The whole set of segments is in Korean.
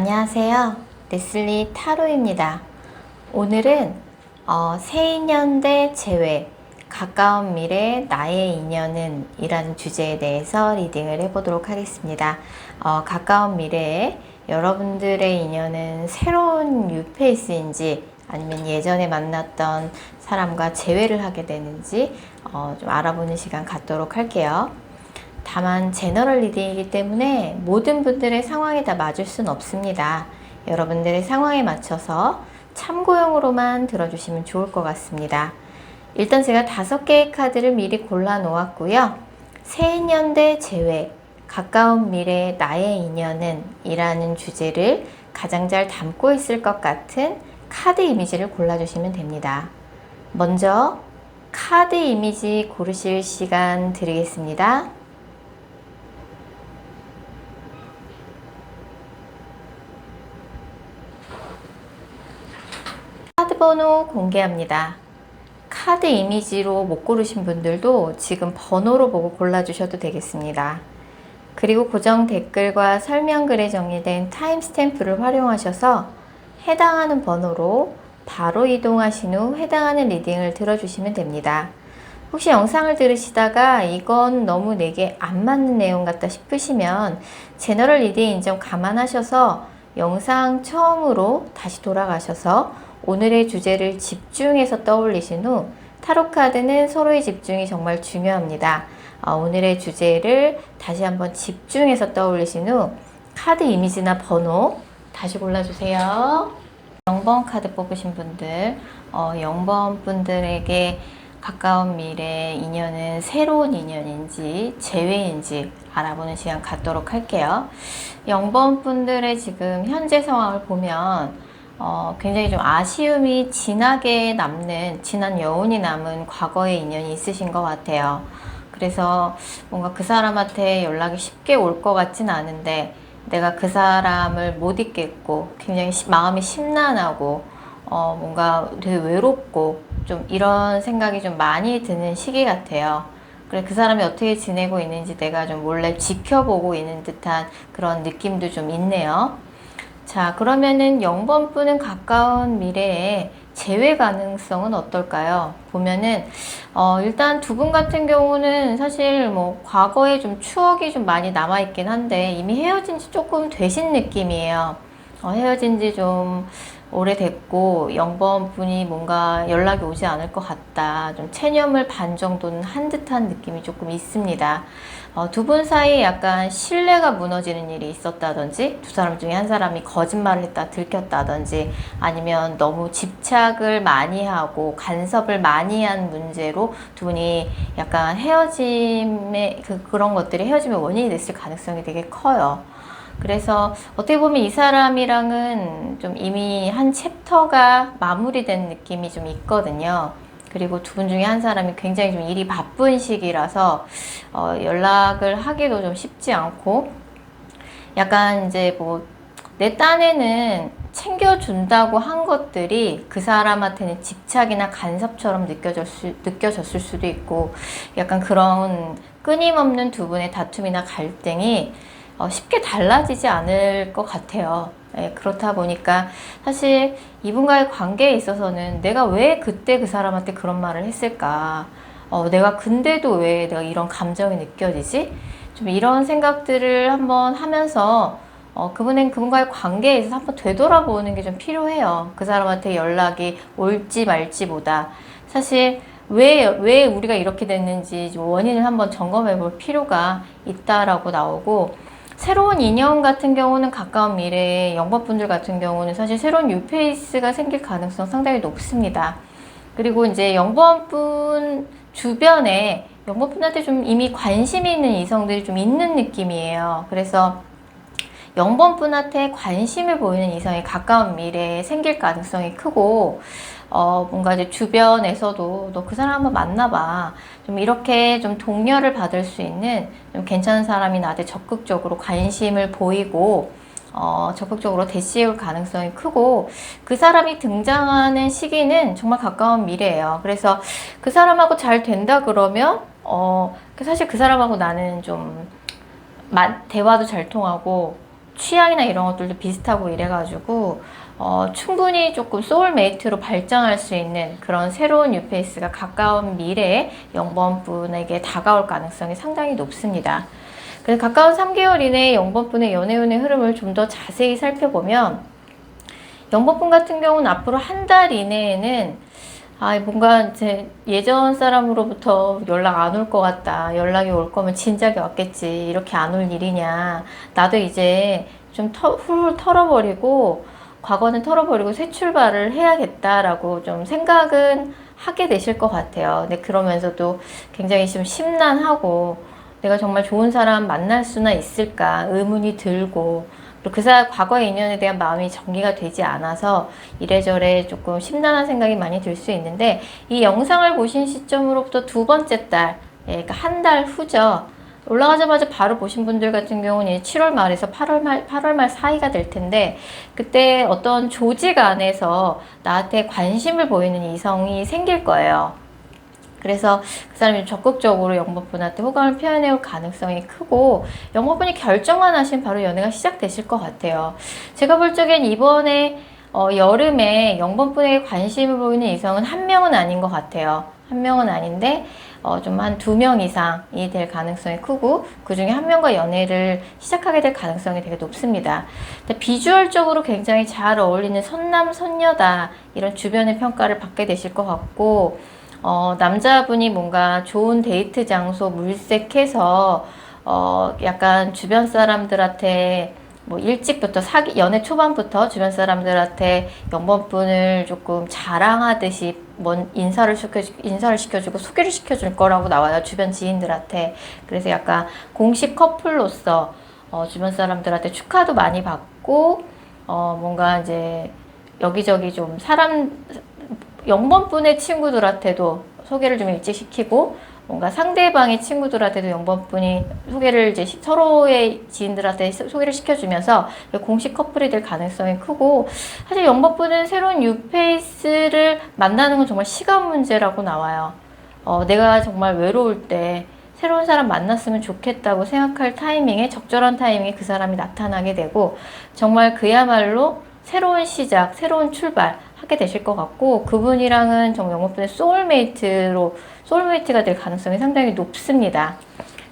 안녕하세요. 레슬리 타로입니다. 오늘은 새인연 대 재회, 가까운 미래 나의 인연은 이라는 주제에 대해서 리딩을 해보도록 하겠습니다. 가까운 미래에 여러분들의 인연은 새로운 뉴페이스인지 아니면 예전에 만났던 사람과 재회를 하게 되는지 좀 알아보는 시간 갖도록 할게요. 다만 제너럴 리딩이기 때문에 모든 분들의 상황에 다 맞을 수는 없습니다. 여러분들의 상황에 맞춰서 참고용으로만 들어주시면 좋을 것 같습니다. 일단 제가 5개의 카드를 미리 골라 놓았고요. 새인연 대 재회, 가까운 미래 나의 인연은 이라는 주제를 가장 잘 담고 있을 것 같은 카드 이미지를 골라주시면 됩니다. 먼저 카드 이미지 고르실 시간 드리겠습니다. 카드 번호 공개합니다. 카드 이미지로 못 고르신 분들도 지금 번호로 보고 골라주셔도 되겠습니다. 그리고 고정 댓글과 설명글에 정리된 타임스탬프를 활용하셔서 해당하는 번호로 바로 이동하신 후 해당하는 리딩을 들어주시면 됩니다. 혹시 영상을 들으시다가 이건 너무 내게 안 맞는 내용 같다 싶으시면 제너럴 리딩인 점 감안하셔서 영상 처음으로 다시 돌아가셔서 오늘의 주제를 집중해서 떠올리신 후 타로 카드는 서로의 집중이 정말 중요합니다. 오늘의 주제를 다시 한번 집중해서 떠올리신 후 카드 이미지나 번호 다시 골라주세요. 0번 카드 뽑으신 분들, 0번 분들에게 가까운 미래 인연은 새로운 인연인지 재회인지 알아보는 시간 갖도록 할게요. 0번 분들의 지금 현재 상황을 보면 굉장히 좀 아쉬움이 진하게 남는, 진한 여운이 남은 과거의 인연이 있으신 것 같아요. 그래서 뭔가 그 사람한테 연락이 쉽게 올 것 같진 않은데 내가 그 사람을 못 잊겠고 굉장히 마음이 심란하고 뭔가 되게 외롭고 좀 이런 생각이 좀 많이 드는 시기 같아요. 그래, 그 사람이 어떻게 지내고 있는지 내가 좀 몰래 지켜보고 있는 듯한 그런 느낌도 좀 있네요. 자, 그러면은 0번 분은 가까운 미래에 재회 가능성은 어떨까요? 보면은 일단 두 분 같은 경우는 사실 뭐 과거에 좀 추억이 좀 많이 남아있긴 한데 이미 헤어진 지 조금 되신 느낌이에요. 헤어진 지 좀 오래됐고 0번 분이 뭔가 연락이 오지 않을 것 같다. 좀 체념을 반 정도는 한 듯한 느낌이 조금 있습니다. 두 분 사이에 약간 신뢰가 무너지는 일이 있었다든지 두 사람 중에 한 사람이 거짓말을 했다 들켰다든지 아니면 너무 집착을 많이 하고 간섭을 많이 한 문제로 두 분이 약간 헤어짐의 그런 것들이 헤어짐의 원인이 됐을 가능성이 되게 커요. 그래서 어떻게 보면 이 사람이랑은 좀 이미 한 챕터가 마무리된 느낌이 좀 있거든요. 그리고 두 분 중에 한 사람이 굉장히 좀 일이 바쁜 시기라서 연락을 하기도 좀 쉽지 않고 약간 이제 뭐 내 딴에는 챙겨준다고 한 것들이 그 사람한테는 집착이나 간섭처럼 느껴졌을 수도 있고 약간 그런 끊임없는 두 분의 다툼이나 갈등이 쉽게 달라지지 않을 것 같아요. 예, 그렇다 보니까 사실 이분과의 관계에 있어서는 내가 왜 그때 그 사람한테 그런 말을 했을까? 내가 근데도 왜 내가 이런 감정이 느껴지지? 좀 이런 생각들을 한번 하면서 그분과의 관계에 있어서 한번 되돌아보는 게 좀 필요해요. 그 사람한테 연락이 올지 말지보다 사실 왜 우리가 이렇게 됐는지 원인을 한번 점검해 볼 필요가 있다라고 나오고 새로운 인연 같은 경우는 가까운 미래에 0번 분들 같은 경우는 사실 새로운 뉴페이스가 생길 가능성 상당히 높습니다. 그리고 이제 0번 분 주변에 0번 분한테 좀 이미 관심이 있는 이성들이 좀 있는 느낌이에요. 그래서 0번 분한테 관심을 보이는 이성이 가까운 미래에 생길 가능성이 크고 뭔가 이제 주변에서도 너 그 사람 한번 만나봐. 좀 이렇게 좀 동료를 받을 수 있는 좀 괜찮은 사람이 나한테 적극적으로 관심을 보이고 적극적으로 대시해올 가능성이 크고 그 사람이 등장하는 시기는 정말 가까운 미래예요. 그래서 그 사람하고 잘 된다 그러면 사실 그 사람하고 나는 좀 대화도 잘 통하고 취향이나 이런 것들도 비슷하고 이래가지고 충분히 조금 소울메이트로 발전할 수 있는 그런 새로운 뉴페이스가 가까운 미래에 0번분에게 다가올 가능성이 상당히 높습니다. 그래서 가까운 3개월 이내에 0번분의 연애운의 흐름을 좀 더 자세히 살펴보면 0번분 같은 경우는 앞으로 한 달 이내에는 뭔가 이제 예전 사람으로부터 연락 안 올 것 같다. 연락이 올 거면 진작에 왔겠지. 이렇게 안 올 일이냐. 나도 이제 좀 훌훌 털어버리고 과거는 털어버리고 새 출발을 해야겠다라고 좀 생각은 하게 되실 것 같아요. 근데 그러면서도 굉장히 좀 심란하고 내가 정말 좋은 사람 만날 수나 있을까 의문이 들고 그리고 과거의 인연에 대한 마음이 정리가 되지 않아서 이래저래 조금 심란한 생각이 많이 들 수 있는데 이 영상을 보신 시점으로부터 두 번째 달, 그러니까 한 달 후죠. 올라가자마자 바로 보신 분들 같은 경우는 7월 말에서 8월 말 사이가 될 텐데 그때 어떤 조직 안에서 나한테 관심을 보이는 이성이 생길 거예요. 그래서 그 사람이 적극적으로 영번분한테 호감을 표현해올 가능성이 크고 영번분이 결정만 하시면 바로 연애가 시작되실 것 같아요. 제가 볼 적엔 이번에 여름에 영번분에게 관심을 보이는 이성은 한 명은 아닌 것 같아요. 한 명은 아닌데 좀 한 2명 이상이 될 가능성이 크고 그 중에 한 명과 연애를 시작하게 될 가능성이 되게 높습니다. 비주얼적으로 굉장히 잘 어울리는 선남선녀다 이런 주변의 평가를 받게 되실 것 같고 남자분이 뭔가 좋은 데이트 장소 물색해서 약간 주변 사람들한테 뭐 일찍부터 연애 초반부터 주변 사람들한테 영번분을 조금 자랑하듯이 인사를 시켜주고 소개를 시켜줄 거라고 나와요. 주변 지인들한테. 그래서 약간 공식 커플로서 주변 사람들한테 축하도 많이 받고 뭔가 이제 여기저기 좀 영번분의 친구들한테도 소개를 좀 일찍 시키고 뭔가 상대방의 친구들한테도 영번분이 소개를 이제 서로의 지인들한테 소개를 시켜주면서 공식 커플이 될 가능성이 크고 사실 영번분은 새로운 뉴페이스를 만나는 건 정말 시간 문제라고 나와요. 내가 정말 외로울 때 새로운 사람 만났으면 좋겠다고 생각할 타이밍에 적절한 타이밍에 그 사람이 나타나게 되고 정말 그야말로 새로운 시작, 새로운 출발 하게 되실 것 같고 그분이랑은 정말 영번분의 소울메이트가 될 가능성이 상당히 높습니다.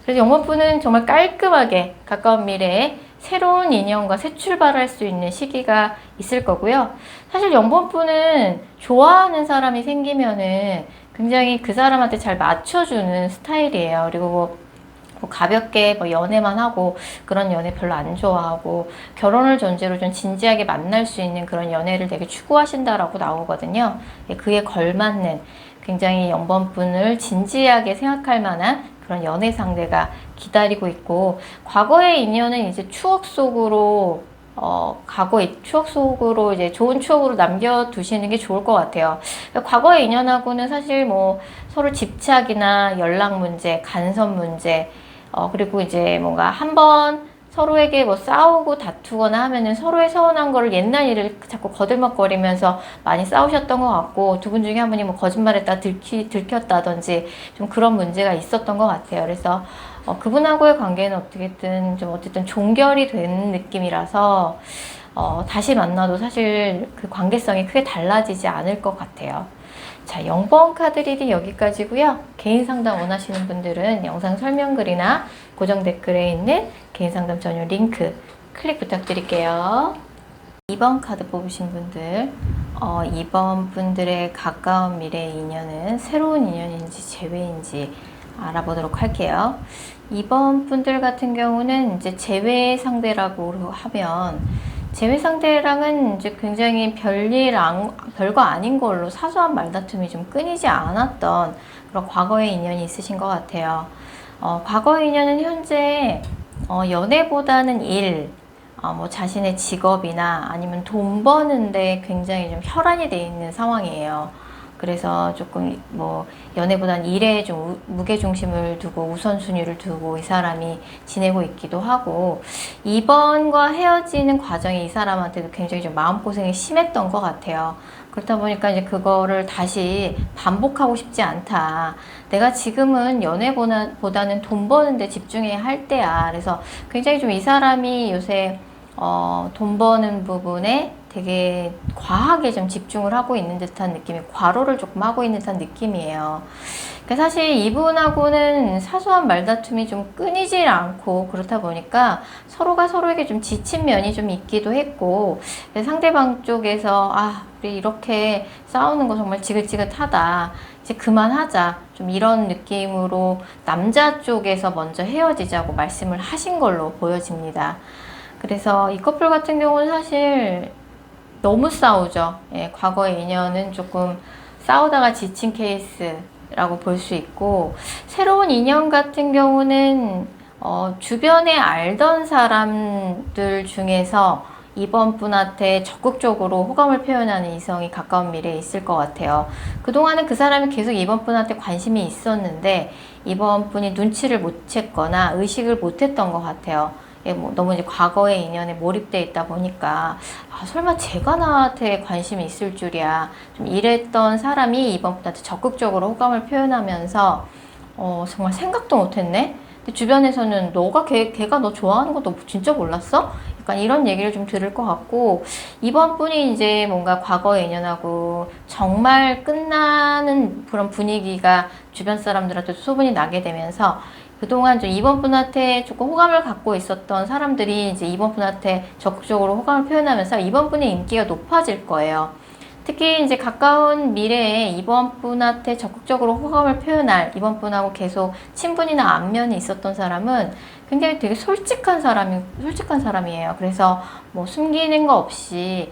그래서 영번분은 정말 깔끔하게 가까운 미래에 새로운 인연과 새 출발할 수 있는 시기가 있을 거고요. 사실 영번분은 좋아하는 사람이 생기면은 굉장히 그 사람한테 잘 맞춰주는 스타일이에요. 그리고 뭐 가볍게 뭐 연애만 하고 그런 연애 별로 안 좋아하고 결혼을 전제로 좀 진지하게 만날 수 있는 그런 연애를 되게 추구하신다라고 나오거든요. 그에 걸맞는 굉장히 영번분을 진지하게 생각할 만한 그런 연애 상대가 기다리고 있고 과거의 인연은 이제 추억 속으로 이제 좋은 추억으로 남겨두시는 게 좋을 것 같아요. 과거의 인연하고는 사실 뭐 서로 집착이나 연락 문제, 간섭 문제, 그리고 이제 뭔가 한번 서로에게 뭐 싸우고 다투거나 하면은 서로의 서운한 거를 옛날 일을 자꾸 거들먹거리면서 많이 싸우셨던 것 같고 두 분 중에 한 분이 뭐 거짓말했다 들켰다든지 좀 그런 문제가 있었던 것 같아요. 그래서 그분하고의 관계는 어쨌든 종결이 된 느낌이라서 다시 만나도 사실 그 관계성이 크게 달라지지 않을 것 같아요. 자, 0번 카드 리딩 여기까지고요. 개인 상담 원하시는 분들은 영상 설명글이나 고정 댓글에 있는 개인 상담 전용 링크 클릭 부탁드릴게요. 2번 카드 뽑으신 분들, 2번 분들의 가까운 미래의 인연은 새로운 인연인지 재회인지 알아보도록 할게요. 2번 분들 같은 경우는 이제 재회 상대라고 하면 재회 상대랑은 이제 굉장히 별거 아닌 걸로 사소한 말다툼이 좀 끊이지 않았던 그런 과거의 인연이 있으신 것 같아요. 과거의 인연은 현재 연애보다는 뭐 자신의 직업이나 아니면 돈 버는데 굉장히 좀 혈안이 돼 있는 상황이에요. 그래서 조금 뭐 연애보다는 일에 좀 무게중심을 두고 우선순위를 두고 이 사람이 지내고 있기도 하고 2번과 헤어지는 과정이 이 사람한테도 굉장히 좀 마음고생이 심했던 것 같아요. 그렇다 보니까 이제 그거를 다시 반복하고 싶지 않다. 내가 지금은 연애보다는 돈 버는 데 집중해야 할 때야. 그래서 굉장히 좀 이 사람이 요새 돈 버는 부분에 되게 과하게 좀 집중을 하고 있는 듯한 느낌이, 과로를 조금 하고 있는 듯한 느낌이에요. 그러니까 사실 이분하고는 사소한 말다툼이 좀 끊이질 않고, 그렇다 보니까 서로가 서로에게 좀 지친 면이 좀 있기도 했고, 상대방 쪽에서 우리 이렇게 싸우는 거 정말 지긋지긋하다, 이제 그만하자, 좀 이런 느낌으로 남자 쪽에서 먼저 헤어지자고 말씀을 하신 걸로 보여집니다. 그래서 이 커플 같은 경우는 사실 너무 싸우죠. 예, 과거의 인연은 조금 싸우다가 지친 케이스라고 볼 수 있고, 새로운 인연 같은 경우는 주변에 알던 사람들 중에서 이번 분한테 적극적으로 호감을 표현하는 이성이 가까운 미래에 있을 것 같아요. 그동안은 그 사람이 계속 이번 분한테 관심이 있었는데 이번 분이 눈치를 못 챘거나 의식을 못 했던 것 같아요. 너무 이제 과거의 인연에 몰입돼 있다 보니까 설마 제가 나한테 관심이 있을 줄이야, 좀 이랬던 사람이 이번 분한테 적극적으로 호감을 표현하면서 정말 생각도 못했네. 근데 주변에서는 걔가 너 좋아하는 거 너 진짜 몰랐어? 약간 이런 얘기를 좀 들을 것 같고, 이번 분이 이제 뭔가 과거의 인연하고 정말 끝나는 그런 분위기가 주변 사람들한테 소문이 나게 되면서 그동안 좀 이번 분한테 조금 호감을 갖고 있었던 사람들이 이제 이번 분한테 적극적으로 호감을 표현하면서 이번 분의 인기가 높아질 거예요. 특히 이제 가까운 미래에 이번 분한테 적극적으로 호감을 표현할, 이번 분하고 계속 친분이나 안면이 있었던 사람은 굉장히 되게 솔직한 사람이에요. 그래서 뭐 숨기는 거 없이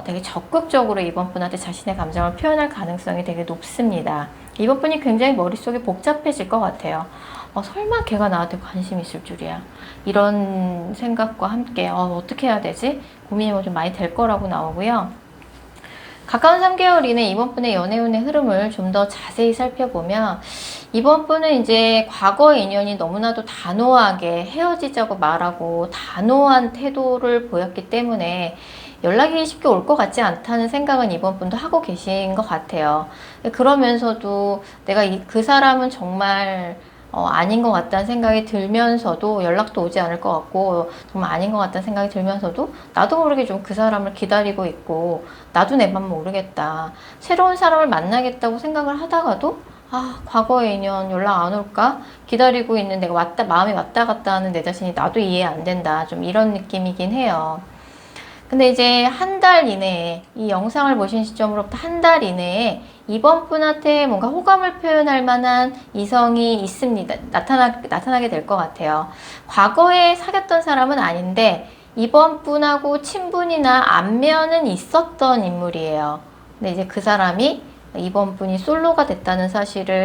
되게 적극적으로 이번 분한테 자신의 감정을 표현할 가능성이 되게 높습니다. 이번 분이 굉장히 머릿속이 복잡해질 것 같아요. 설마 걔가 나한테 관심 있을 줄이야, 이런 생각과 함께 어떻게 해야 되지? 고민이 좀 많이 될 거라고 나오고요. 가까운 3개월 이내 이번 분의 연애운의 흐름을 좀 더 자세히 살펴보면, 이번 분은 이제 과거의 인연이 너무나도 단호하게 헤어지자고 말하고 단호한 태도를 보였기 때문에 연락이 쉽게 올 것 같지 않다는 생각은 이번 분도 하고 계신 것 같아요. 그러면서도 내가 그 사람은 정말 아닌 것 같다는 생각이 들면서도, 연락도 오지 않을 것 같고 정말 아닌 것 같다는 생각이 들면서도 나도 모르게 좀 그 사람을 기다리고 있고, 나도 내 맘 모르겠다, 새로운 사람을 만나겠다고 생각을 하다가도 과거의 인연 연락 안 올까 기다리고 있는 내가 마음이 왔다 갔다 하는 내 자신이 나도 이해 안 된다, 좀 이런 느낌이긴 해요. 근데 이제 한 달 이내에, 이 영상을 보신 시점으로부터 한 달 이내에 이번 분한테 뭔가 호감을 표현할 만한 이성이 있습니다. 나타나게 될 것 같아요. 과거에 사귀었던 사람은 아닌데 이번 분하고 친분이나 안면은 있었던 인물이에요. 근데 이제 그 사람이 이번 분이 솔로가 됐다는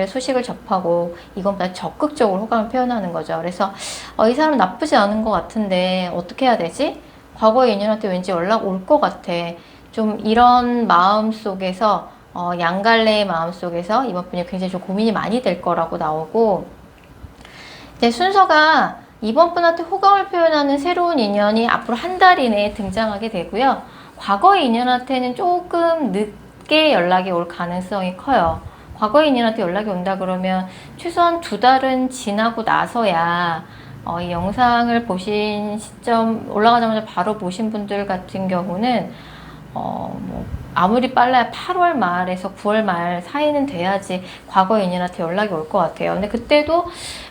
소식을 접하고 이번 분한테 적극적으로 호감을 표현하는 거죠. 그래서 이 사람 나쁘지 않은 것 같은데 어떻게 해야 되지? 과거의 인연한테 왠지 연락 올 것 같아. 좀 이런 마음 속에서, 양갈래의 마음 속에서 이번 분이 굉장히 좀 고민이 많이 될 거라고 나오고, 이제 순서가 이번 분한테 호감을 표현하는 새로운 인연이 앞으로 한 달 이내에 등장하게 되고요. 과거의 인연한테는 조금 늦게 연락이 올 가능성이 커요. 과거의 인연한테 연락이 온다 그러면 최소한 2달은 지나고 나서야, 이 영상을 보신 시점, 올라가자마자 바로 보신 분들 같은 경우는 아무리 빨라야 8월 말에서 9월 말 사이는 돼야지 과거의 인연한테 연락이 올 것 같아요. 근데 그때도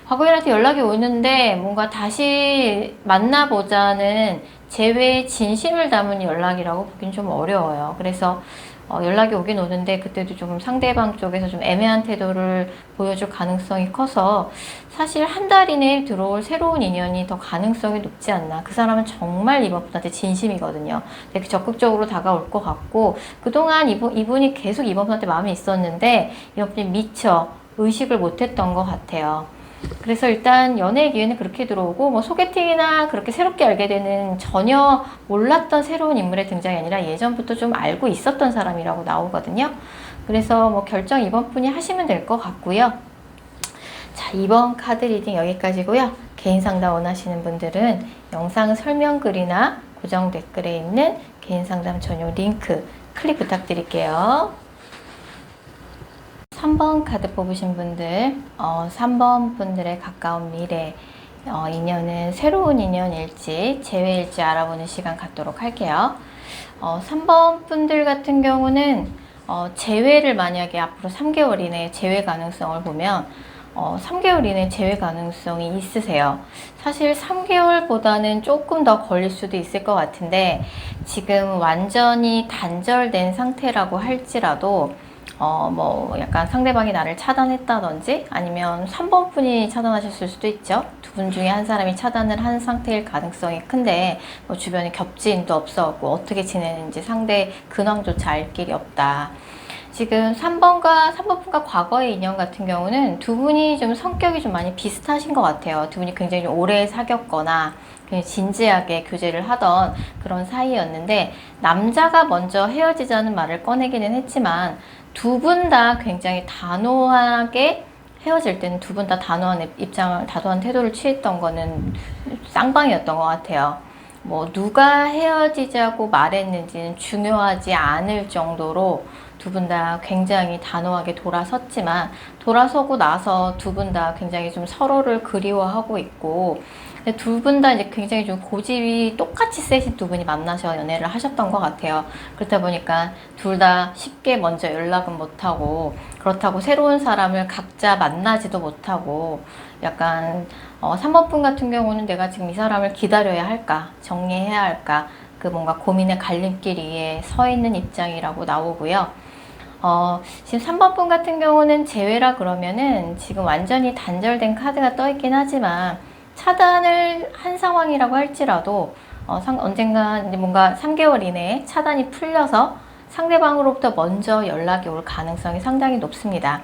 과거의 인연한테 연락이 오는데 뭔가 다시 만나보자는 제외의 진심을 담은 연락이라고 보긴 좀 어려워요. 그래서 연락이 오긴 오는데 그때도 조금 상대방 쪽에서 좀 애매한 태도를 보여줄 가능성이 커서, 사실 한 달 이내에 들어올 새로운 인연이 더 가능성이 높지 않나. 그 사람은 정말 이번 분한테 진심이거든요. 되게 적극적으로 다가올 것 같고, 그동안 이분이 계속 이번 분한테 마음이 있었는데 이번 분이 미처 의식을 못했던 것 같아요. 그래서 일단 연애의 기회는 그렇게 들어오고, 뭐 소개팅이나 그렇게 새롭게 알게 되는 전혀 몰랐던 새로운 인물의 등장이 아니라 예전부터 좀 알고 있었던 사람이라고 나오거든요. 그래서 뭐 결정 이번 분이 하시면 될 것 같고요. 자, 이번 카드 리딩 여기까지고요. 개인 상담 원하시는 분들은 영상 설명글이나 고정 댓글에 있는 개인 상담 전용 링크 클릭 부탁드릴게요. 3번 카드 뽑으신 분들, 3번 분들의 가까운 미래, 인연은 새로운 인연일지 재회일지 알아보는 시간 갖도록 할게요. 3번 분들 같은 경우는 재회를 만약에 앞으로 3개월 이내에 재회 가능성을 보면 3개월 이내 재회 가능성이 있으세요. 사실 3개월보다는 조금 더 걸릴 수도 있을 것 같은데 지금 완전히 단절된 상태라고 할지라도 뭐 약간 상대방이 나를 차단했다든지 아니면 3번 분이 차단하셨을 수도 있죠. 두 분 중에 한 사람이 차단을 한 상태일 가능성이 큰데 뭐 주변에 겹지인도 없었고 어떻게 지내는지 상대 근황조차 알 길이 없다. 지금 3번 분과 과거의 인연 같은 경우는 두 분이 좀 성격이 좀 많이 비슷하신 것 같아요. 두 분이 굉장히 오래 사귀었거나 굉장히 진지하게 교제를 하던 그런 사이였는데 단자가 먼저 헤어지자는 말을 꺼내기는 했지만 두 분 다 굉장히 단호하게 헤어질 때는 두 분 다 단호한 단호한 태도를 취했던 거는 쌍방이었던 것 같아요. 뭐 누가 헤어지자고 말했는지는 중요하지 않을 정도로 두 분 다 굉장히 단호하게 돌아섰지만 돌아서고 나서 두 분 다 굉장히 좀 서로를 그리워하고 있고 두 분 다 이제 굉장히 좀 고집이 똑같이 세신 두 분이 만나서 연애를 하셨던 것 같아요. 그렇다 보니까 둘 다 쉽게 먼저 연락은 못하고 그렇다고 새로운 사람을 각자 만나지도 못하고 약간 3번 분 같은 경우는 내가 지금 이 사람을 기다려야 할까 정리해야 할까 그 뭔가 고민의 갈림길 위에 서 있는 입장이라고 나오고요. 지금 3번 분 같은 경우는 재회라 그러면은 지금 완전히 단절된 카드가 떠 있긴 하지만 차단을 한 상황이라고 할지라도 언젠가 이제 뭔가 3개월 이내에 차단이 풀려서 상대방으로부터 먼저 연락이 올 가능성이 상당히 높습니다.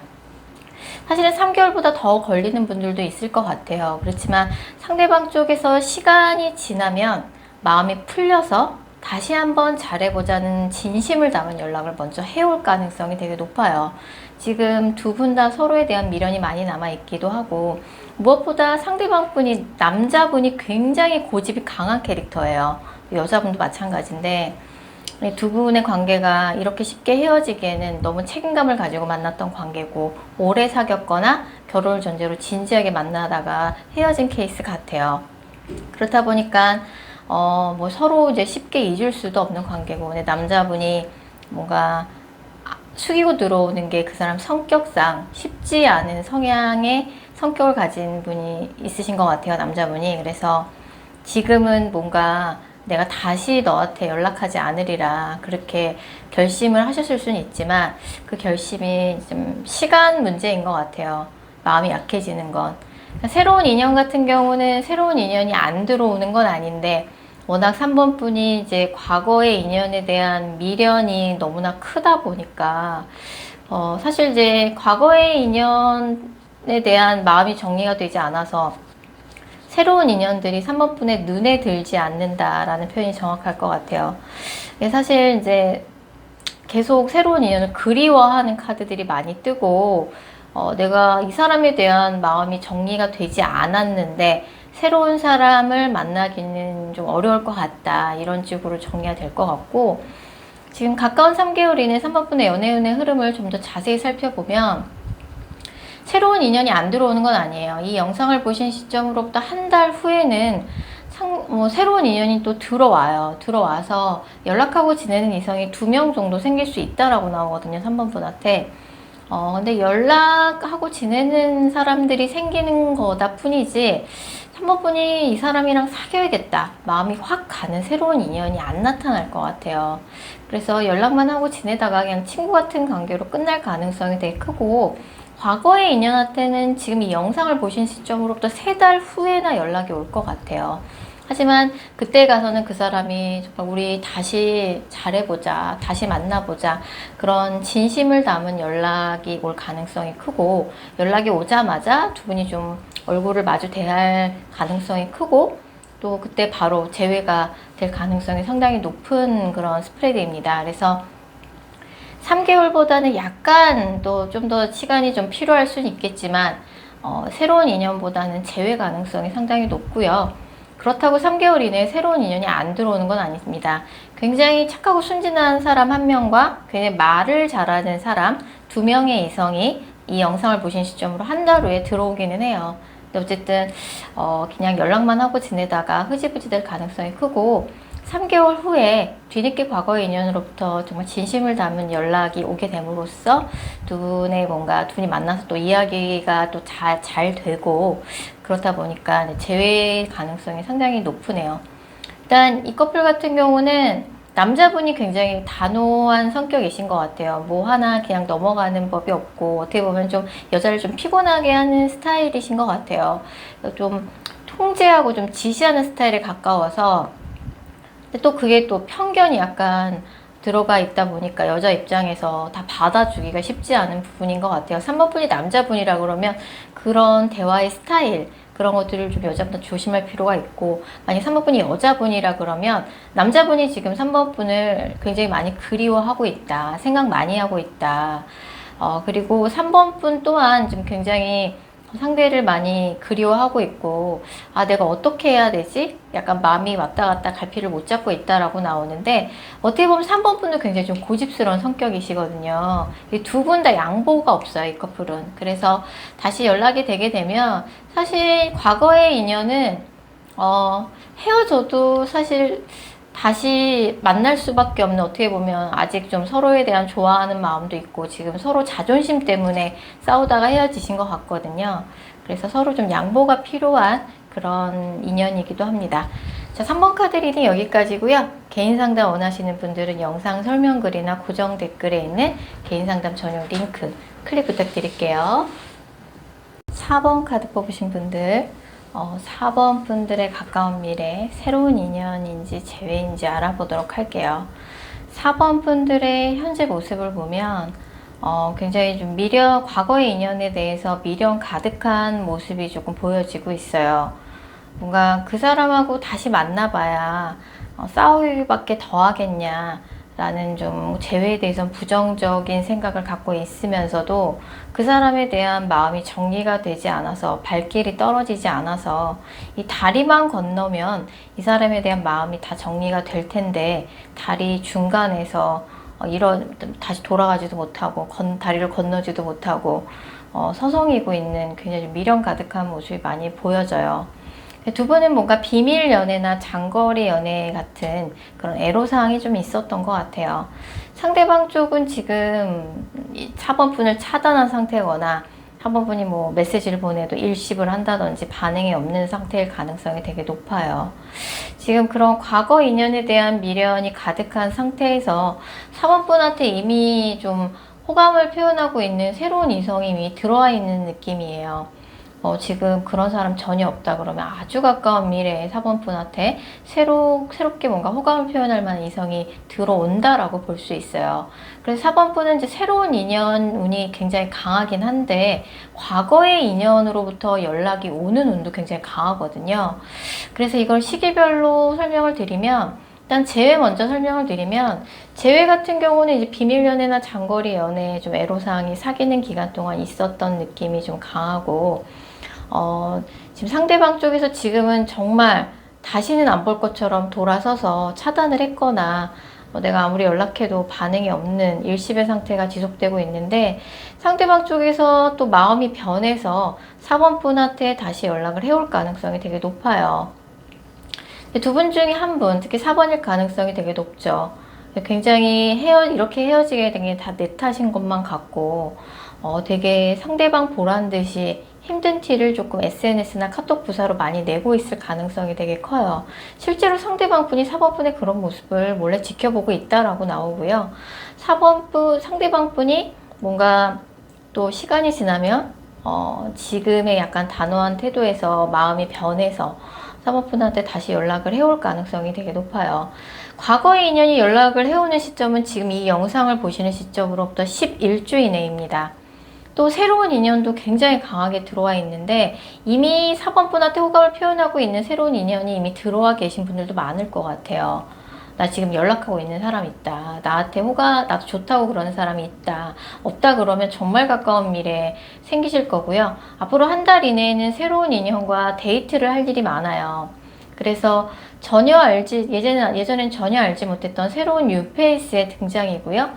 사실은 3개월보다 더 걸리는 분들도 있을 것 같아요. 그렇지만 상대방 쪽에서 시간이 지나면 마음이 풀려서 다시 한번 잘해보자는 진심을 담은 연락을 먼저 해올 가능성이 되게 높아요. 지금 두 분 다 서로에 대한 미련이 많이 남아있기도 하고 무엇보다 상대방 분이 남자분이 굉장히 고집이 강한 캐릭터예요. 여자분도 마찬가지인데 두 분의 관계가 이렇게 쉽게 헤어지기에는 너무 책임감을 가지고 만났던 관계고 오래 사귀었거나 결혼을 전제로 진지하게 만나다가 헤어진 케이스 같아요. 그렇다 보니까 뭐 서로 이제 쉽게 잊을 수도 없는 관계고 근데 남자분이 뭔가 숙이고 들어오는 게 그 사람 성격상 쉽지 않은 성향의 성격을 가진 분이 있으신 것 같아요. 남자분이. 그래서 지금은 뭔가 내가 다시 너한테 연락하지 않으리라 그렇게 결심을 하셨을 수는 있지만 그 결심이 좀 시간 문제인 것 같아요. 마음이 약해지는 건. 새로운 인연 같은 경우는 새로운 인연이 안 들어오는 건 아닌데 워낙 3번 분이 이제 과거의 인연에 대한 미련이 너무나 크다 보니까 사실 이제 과거의 인연에 대한 마음이 정리가 되지 않아서 새로운 인연들이 3번 분의 눈에 들지 않는다라는 표현이 정확할 것 같아요. 사실 이제 계속 새로운 인연을 그리워하는 카드들이 많이 뜨고 내가 이 사람에 대한 마음이 정리가 되지 않았는데 새로운 사람을 만나기는 좀 어려울 것 같다 이런 식으로 정리가 될 것 같고 지금 가까운 3개월 이내 3번 분의 연애운의 흐름을 좀 더 자세히 살펴보면 새로운 인연이 안 들어오는 건 아니에요. 이 영상을 보신 시점으로부터 한 달 후에는 새로운 인연이 또 들어와요. 들어와서 연락하고 지내는 이성이 2명 정도 생길 수 있다라고 나오거든요. 3번 분한테. 근데 연락하고 지내는 사람들이 생기는 거다 뿐이지 3번 분이 이 사람이랑 사귀어야겠다 마음이 확 가는 새로운 인연이 안 나타날 것 같아요. 그래서 연락만 하고 지내다가 그냥 친구 같은 관계로 끝날 가능성이 되게 크고 과거의 인연한테는 지금 이 영상을 보신 시점으로부터 3달 후에나 연락이 올 것 같아요. 하지만 그때 가서는 그 사람이 정말 우리 다시 잘해보자, 다시 만나보자 그런 진심을 담은 연락이 올 가능성이 크고 연락이 오자마자 두 분이 좀 얼굴을 마주 대할 가능성이 크고 또 그때 바로 재회가 될 가능성이 상당히 높은 그런 스프레드입니다. 그래서 3개월보다는 약간 또 좀 더 시간이 좀 필요할 수는 있겠지만 새로운 인연보다는 재회 가능성이 상당히 높고요. 그렇다고 3개월 이내에 새로운 인연이 안 들어오는 건 아닙니다. 굉장히 착하고 순진한 사람 1명과 굉장히 말을 잘하는 사람 2명의 이성이 이 영상을 보신 시점으로 한 달 후에 들어오기는 해요. 근데 어쨌든 그냥 연락만 하고 지내다가 흐지부지 될 가능성이 크고 3개월 후에 뒤늦게 과거의 인연으로부터 정말 진심을 담은 연락이 오게 됨으로써 두 분의 뭔가 두 분이 만나서 또 이야기가 또 잘 되고 그렇다 보니까 재회 가능성이 상당히 높으네요. 일단 이 커플 같은 경우는 남자분이 굉장히 단호한 성격이신 것 같아요. 뭐 하나 그냥 넘어가는 법이 없고 어떻게 보면 좀 여자를 좀 피곤하게 하는 스타일이신 것 같아요. 좀 통제하고 좀 지시하는 스타일에 가까워서 근데 또 그게 또 편견이 약간 들어가 있다 보니까 여자 입장에서 다 받아주기가 쉽지 않은 부분인 것 같아요. 3번 분이 남자분이라 그러면 그런 대화의 스타일 그런 것들을 좀 여자분도 조심할 필요가 있고 만약 3번 분이 여자분이라 그러면 남자분이 지금 3번 분을 굉장히 많이 그리워하고 있다. 생각 많이 하고 있다. 그리고 3번 분 또한 좀 굉장히 상대를 많이 그리워하고 있고 내가 어떻게 해야 되지? 약간 마음이 왔다 갔다 갈피를 못 잡고 있다라고 나오는데 어떻게 보면 3번 분도 굉장히 좀 고집스러운 성격이시거든요. 두 분 다 양보가 없어요, 이 커플은. 그래서 다시 연락이 되게 되면 사실 과거의 인연은 헤어져도 사실 다시 만날 수밖에 없는 어떻게 보면 아직 좀 서로에 대한 좋아하는 마음도 있고 지금 서로 자존심 때문에 싸우다가 헤어지신 것 같거든요. 그래서 서로 좀 양보가 필요한 그런 인연이기도 합니다. 자, 3번 카드 리딩 여기까지고요. 개인 상담 원하시는 분들은 영상 설명글이나 고정 댓글에 있는 개인 상담 전용 링크 클릭 부탁드릴게요. 4번 카드 뽑으신 분들 4번 분들의 가까운 미래 새로운 인연인지 재회인지 알아보도록 할게요. 4번 분들의 현재 모습을 보면 굉장히 좀 과거의 인연에 대해서 미련 가득한 모습이 조금 보여지고 있어요. 뭔가 그 사람하고 다시 만나봐야 싸우기밖에 더 하겠냐 라는 좀 재회에 대해서는 부정적인 생각을 갖고 있으면서도 그 사람에 대한 마음이 정리가 되지 않아서 발길이 떨어지지 않아서 이 다리만 건너면 이 사람에 대한 마음이 다 정리가 될 텐데 다리 중간에서 다시 돌아가지도 못하고 다리를 건너지도 못하고 서성이고 있는 굉장히 미련 가득한 모습이 많이 보여져요. 두 분은 뭔가 비밀 연애나 장거리 연애 같은 그런 애로사항이 좀 있었던 것 같아요. 상대방 쪽은 지금 4번 분을 차단한 상태거나 4번 분이 뭐 메시지를 보내도 일십을 한다든지 반응이 없는 상태일 가능성이 되게 높아요. 지금 그런 과거 인연에 대한 미련이 가득한 상태에서 4번 분한테 이미 좀 호감을 표현하고 있는 새로운 이성이 이미 들어와 있는 느낌이에요. 지금 그런 사람 전혀 없다 그러면 아주 가까운 미래에 4번 분한테 새롭게 뭔가 호감을 표현할 만한 이성이 들어온다라고 볼 수 있어요. 그래서 4번 분은 이제 새로운 인연 운이 굉장히 강하긴 한데 과거의 인연으로부터 연락이 오는 운도 굉장히 강하거든요. 그래서 이걸 시기별로 설명을 드리면 일단 재회 먼저 설명을 드리면 재회 같은 경우는 이제 비밀 연애나 장거리 연애 좀 애로사항이 사귀는 기간 동안 있었던 느낌이 좀 강하고 지금 상대방 쪽에서 지금은 정말 다시는 안 볼 것처럼 돌아서서 차단을 했거나 내가 아무리 연락해도 반응이 없는 일십의 상태가 지속되고 있는데 상대방 쪽에서 또 마음이 변해서 4번 분한테 다시 연락을 해올 가능성이 되게 높아요. 두 분 중에 한 분, 특히 4번일 가능성이 되게 높죠. 굉장히 이렇게 헤어지게 된 게 다 내 탓인 것만 같고 되게 상대방 보란 듯이 힘든 티를 조금 SNS나 카톡 부사로 많이 내고 있을 가능성이 되게 커요. 실제로 상대방 분이 4번 분의 그런 모습을 몰래 지켜보고 있다라고 나오고요. 상대방 분이 뭔가 또 시간이 지나면 지금의 약간 단호한 태도에서 마음이 변해서 4번 분한테 다시 연락을 해올 가능성이 되게 높아요. 과거의 인연이 연락을 해오는 시점은 지금 이 영상을 보시는 시점으로부터 11주 이내입니다. 또 새로운 인연도 굉장히 강하게 들어와 있는데 이미 4번 분한테 호감을 표현하고 있는 새로운 인연이 이미 들어와 계신 분들도 많을 것 같아요. 나 지금 연락하고 있는 사람 있다. 나도 좋다고 그러는 사람이 있다. 없다 그러면 정말 가까운 미래에 생기실 거고요. 앞으로 한 달 이내에는 새로운 인연과 데이트를 할 일이 많아요. 그래서 예전엔 전혀 알지 못했던 새로운 뉴페이스의 등장이고요.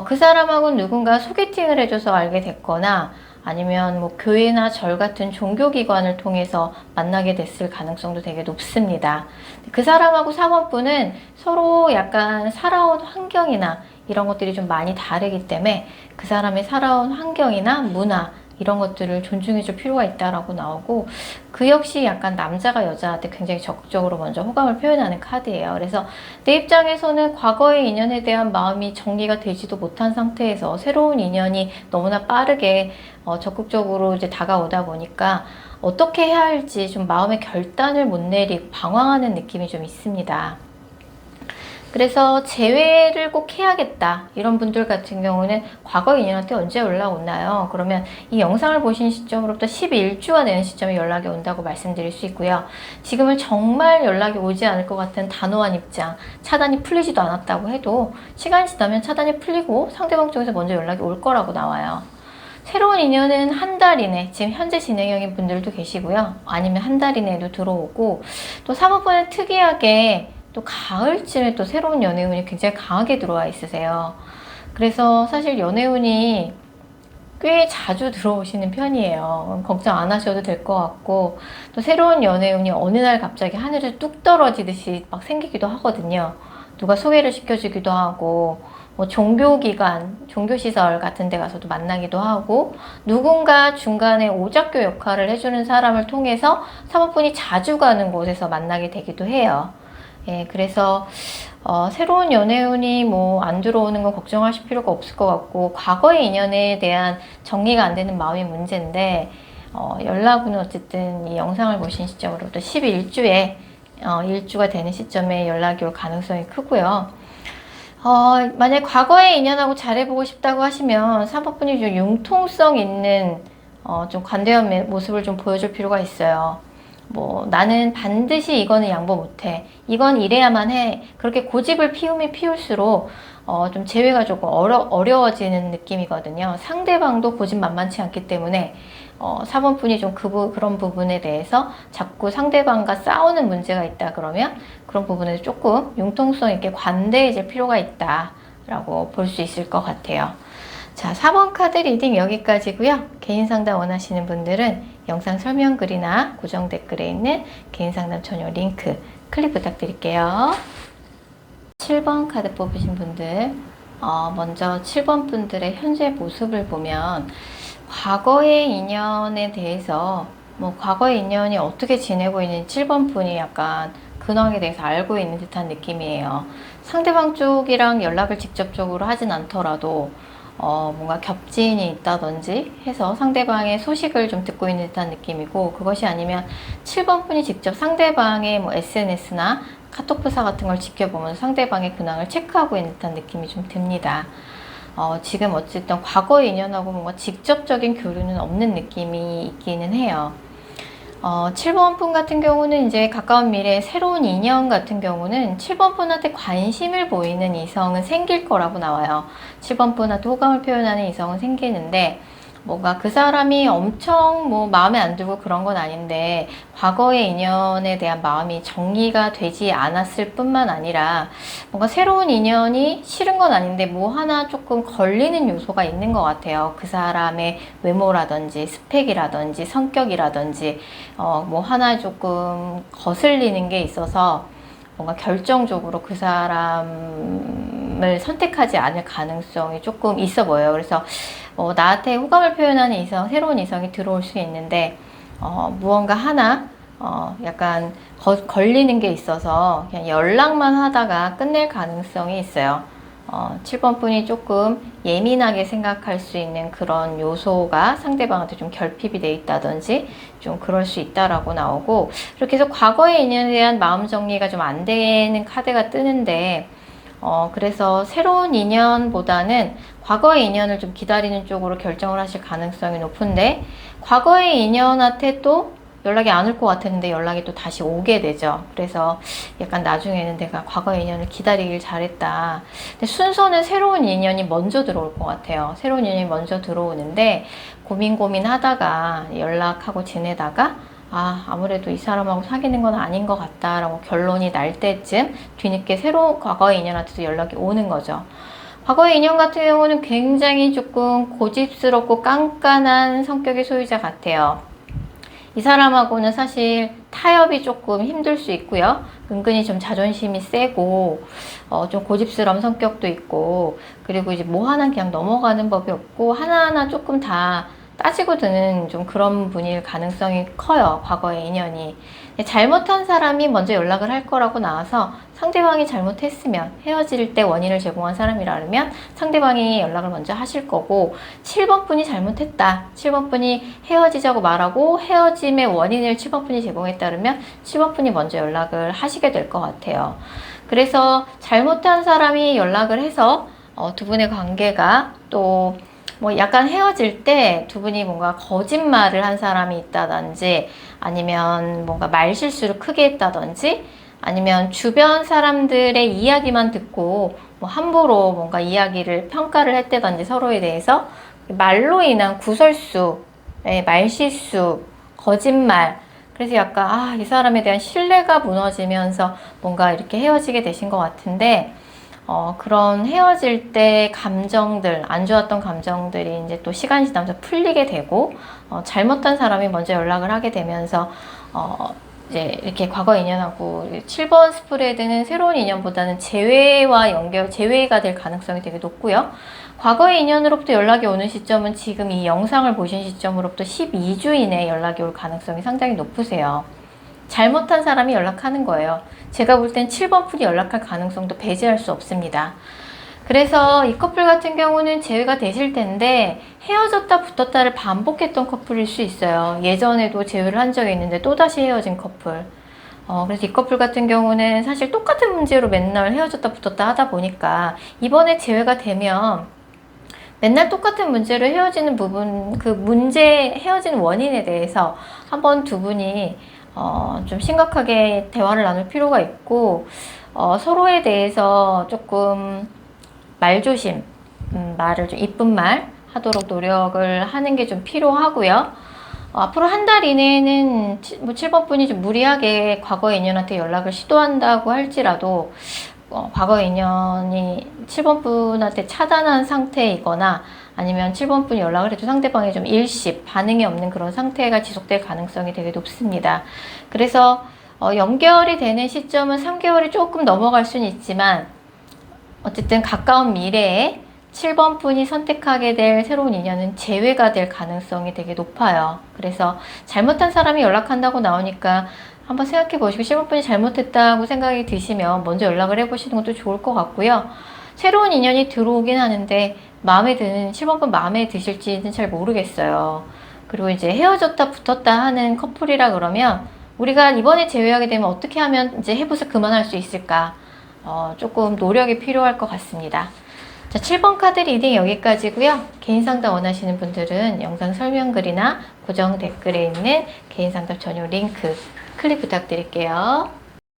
그 사람하고 누군가 소개팅을 해줘서 알게 됐거나 아니면 뭐 교회나 절 같은 종교기관을 통해서 만나게 됐을 가능성도 되게 높습니다. 그 사람하고 사모분은 서로 약간 살아온 환경이나 이런 것들이 좀 많이 다르기 때문에 그 사람의 살아온 환경이나 문화 이런 것들을 존중해 줄 필요가 있다라고 나오고, 그 역시 약간 남자가 여자한테 굉장히 적극적으로 먼저 호감을 표현하는 카드예요. 그래서 내 입장에서는 과거의 인연에 대한 마음이 정리가 되지도 못한 상태에서 새로운 인연이 너무나 빠르게 적극적으로 이제 다가오다 보니까 어떻게 해야 할지 좀 마음의 결단을 못 내리고 방황하는 느낌이 좀 있습니다. 그래서 재회를 꼭 해야겠다 이런 분들 같은 경우는 과거 인연한테 언제 연락 오나요? 그러면 이 영상을 보신 시점으로부터 12일주가 되는 시점에 연락이 온다고 말씀드릴 수 있고요. 지금은 정말 연락이 오지 않을 것 같은 단호한 입장, 차단이 풀리지도 않았다고 해도 시간이 지나면 차단이 풀리고 상대방 쪽에서 먼저 연락이 올 거라고 나와요. 새로운 인연은 한 달 이내, 지금 현재 진행형인 분들도 계시고요. 아니면 한 달 이내에도 들어오고, 또 사모분은 특이하게 또 가을쯤에 또 새로운 연애운이 굉장히 강하게 들어와 있으세요. 그래서 사실 연애운이 꽤 자주 들어오시는 편이에요. 걱정 안 하셔도 될 것 같고, 또 새로운 연애운이 어느 날 갑자기 하늘에서 뚝 떨어지듯이 막 생기기도 하거든요. 누가 소개를 시켜주기도 하고, 뭐 종교기관, 종교시설 같은 데 가서도 만나기도 하고, 누군가 중간에 오작교 역할을 해주는 사람을 통해서 사모분이 자주 가는 곳에서 만나게 되기도 해요. 예, 그래서 새로운 연애운이 뭐 안 들어오는 건 걱정하실 필요가 없을 것 같고, 과거의 인연에 대한 정리가 안 되는 마음이 문제인데, 연락은 어쨌든 이 영상을 보신 시점으로부터 11주에 일주가 되는 시점에 연락이 올 가능성이 크고요. 만약 과거의 인연하고 잘해보고 싶다고 하시면 사모분이 좀 융통성 있는 좀 관대한 모습을 좀 보여줄 필요가 있어요. 뭐 나는 반드시 이거는 양보 못해, 이건 이래야만 해, 그렇게 고집을 피우면 피울수록 좀 재회가 조금 어려워지는 느낌이거든요. 상대방도 고집 만만치 않기 때문에 사모분이 좀 그런 부분에 대해서 자꾸 상대방과 싸우는 문제가 있다 그러면 그런 부분에서 조금 융통성 있게 관대해질 필요가 있다 라고 볼 수 있을 것 같아요. 자, 4번 카드 리딩 여기까지고요. 개인 상담 원하시는 분들은 영상 설명글이나 고정 댓글에 있는 개인 상담 전용 링크 클릭 부탁드릴게요. 7번 카드 뽑으신 분들, 먼저 7번 분들의 현재 모습을 보면 과거의 인연에 대해서, 뭐 과거의 인연이 어떻게 지내고 있는지 7번 분이 약간 근황에 대해서 알고 있는 듯한 느낌이에요. 상대방 쪽이랑 연락을 직접적으로 하진 않더라도 뭔가 겹지인이 있다든지 해서 상대방의 소식을 좀 듣고 있는 듯한 느낌이고, 그것이 아니면 7번 분이 직접 상대방의 뭐 SNS나 카톡프사 같은 걸 지켜보면서 상대방의 근황을 체크하고 있는 듯한 느낌이 좀 듭니다. 지금 어쨌든 과거의 인연하고 뭔가 직접적인 교류는 없는 느낌이 있기는 해요. 7번 분 같은 경우는 이제 가까운 미래에 새로운 인연 같은 경우는 7번 분한테 관심을 보이는 이성은 생길 거라고 나와요. 7번 분한테 호감을 표현하는 이성은 생기는데, 뭔가 그 사람이 엄청 뭐 마음에 안 들고 그런 건 아닌데, 과거의 인연에 대한 마음이 정리가 되지 않았을 뿐만 아니라 뭔가 새로운 인연이 싫은 건 아닌데 뭐 하나 조금 걸리는 요소가 있는 것 같아요. 그 사람의 외모라든지 스펙이라든지 성격이라든지 뭐 하나 조금 거슬리는 게 있어서 뭔가 결정적으로 그 사람을 선택하지 않을 가능성이 조금 있어 보여요. 그래서 나한테 호감을 표현하는 이성, 새로운 이성이 들어올 수 있는데 무언가 하나 약간 걸리는 게 있어서 그냥 연락만 하다가 끝낼 가능성이 있어요. 7번 분이 조금 예민하게 생각할 수 있는 그런 요소가 상대방한테 좀 결핍이 돼 있다든지 좀 그럴 수 있다라고 나오고, 이렇게 해서 과거의 인연에 대한 마음 정리가 좀 안 되는 카드가 뜨는데, 그래서 새로운 인연보다는 과거의 인연을 좀 기다리는 쪽으로 결정을 하실 가능성이 높은데, 과거의 인연한테 또 연락이 안 올 것 같았는데 연락이 또 다시 오게 되죠. 그래서 약간 나중에는 내가 과거의 인연을 기다리길 잘했다. 근데 순서는 새로운 인연이 먼저 들어올 것 같아요. 새로운 인연이 먼저 들어오는데 고민하다가 연락하고 지내다가 아무래도 이 사람하고 사귀는 건 아닌 것 같다라고 결론이 날 때쯤 뒤늦게 새로운 과거의 인연한테도 연락이 오는 거죠. 과거의 인연 같은 경우는 굉장히 조금 고집스럽고 깐깐한 성격의 소유자 같아요. 이 사람하고는 사실 타협이 조금 힘들 수 있고요. 은근히 좀 자존심이 세고 좀 고집스러운 성격도 있고, 그리고 이제 뭐 하나 그냥 넘어가는 법이 없고 하나하나 조금 다 따지고 드는 좀 그런 분일 가능성이 커요. 과거의 인연이. 잘못한 사람이 먼저 연락을 할 거라고 나와서 상대방이 잘못했으면, 헤어질 때 원인을 제공한 사람이라면 상대방이 연락을 먼저 하실 거고, 7번 분이 잘못했다, 7번 분이 헤어지자고 말하고 헤어짐의 원인을 7번 분이 제공했다면 7번 분이 먼저 연락을 하시게 될 것 같아요. 그래서 잘못한 사람이 연락을 해서 두 분의 관계가 또 뭐 약간 헤어질 때 두 분이 뭔가 거짓말을 한 사람이 있다든지, 아니면 뭔가 말실수를 크게 했다든지, 아니면 주변 사람들의 이야기만 듣고 뭐 함부로 뭔가 이야기를 평가를 했다든지, 서로에 대해서 말로 인한 구설수, 말실수, 거짓말, 그래서 약간 이 사람에 대한 신뢰가 무너지면서 뭔가 이렇게 헤어지게 되신 것 같은데, 그런 헤어질 때 감정들, 안 좋았던 감정들이 이제 또 시간이 지나면서 풀리게 되고, 잘못한 사람이 먼저 연락을 하게 되면서, 이제 이렇게 과거 인연하고 7번 스프레드는 새로운 인연보다는 재회와 연결, 재회가 될 가능성이 되게 높고요. 과거의 인연으로부터 연락이 오는 시점은 지금 이 영상을 보신 시점으로부터 12주 이내에 연락이 올 가능성이 상당히 높으세요. 잘못한 사람이 연락하는 거예요. 제가 볼 땐 7번 풀이 연락할 가능성도 배제할 수 없습니다. 그래서 이 커플 같은 경우는 재회가 되실 텐데, 헤어졌다 붙었다를 반복했던 커플일 수 있어요. 예전에도 재회를 한 적이 있는데 또다시 헤어진 커플. 그래서 이 커플 같은 경우는 사실 똑같은 문제로 맨날 헤어졌다 붙었다 하다 보니까, 이번에 재회가 되면 맨날 똑같은 문제로 헤어지는 부분, 그 문제, 헤어지는 원인에 대해서 한번 두 분이 좀 심각하게 대화를 나눌 필요가 있고, 서로에 대해서 조금 말조심, 말을 좀 이쁜 말 하도록 노력을 하는 게 좀 필요하고요. 앞으로 한 달 이내에는 뭐 7번 분이 좀 무리하게 과거의 인연한테 연락을 시도한다고 할지라도, 과거의 인연이 7번 분한테 차단한 상태이거나, 아니면 7번 분이 연락을 해도 상대방이 좀 일십, 반응이 없는 그런 상태가 지속될 가능성이 되게 높습니다. 그래서 연결이 되는 시점은 3개월이 조금 넘어갈 수는 있지만, 어쨌든 가까운 미래에 7번 분이 선택하게 될 새로운 인연은 재회가 될 가능성이 되게 높아요. 그래서 잘못한 사람이 연락한다고 나오니까 한번 생각해 보시고, 7번 분이 잘못했다고 생각이 드시면 먼저 연락을 해보시는 것도 좋을 것 같고요. 새로운 인연이 들어오긴 하는데 마음에 드는 7번 분 마음에 드실지는 잘 모르겠어요. 그리고 이제 헤어졌다 붙었다 하는 커플이라 그러면, 우리가 이번에 재회하게 되면 어떻게 하면 이제 해보서 그만할 수 있을까? 조금 노력이 필요할 것 같습니다. 자, 7번 카드 리딩 여기까지고요. 개인 상담 원하시는 분들은 영상 설명글이나 고정 댓글에 있는 개인 상담 전용 링크 클릭 부탁드릴게요.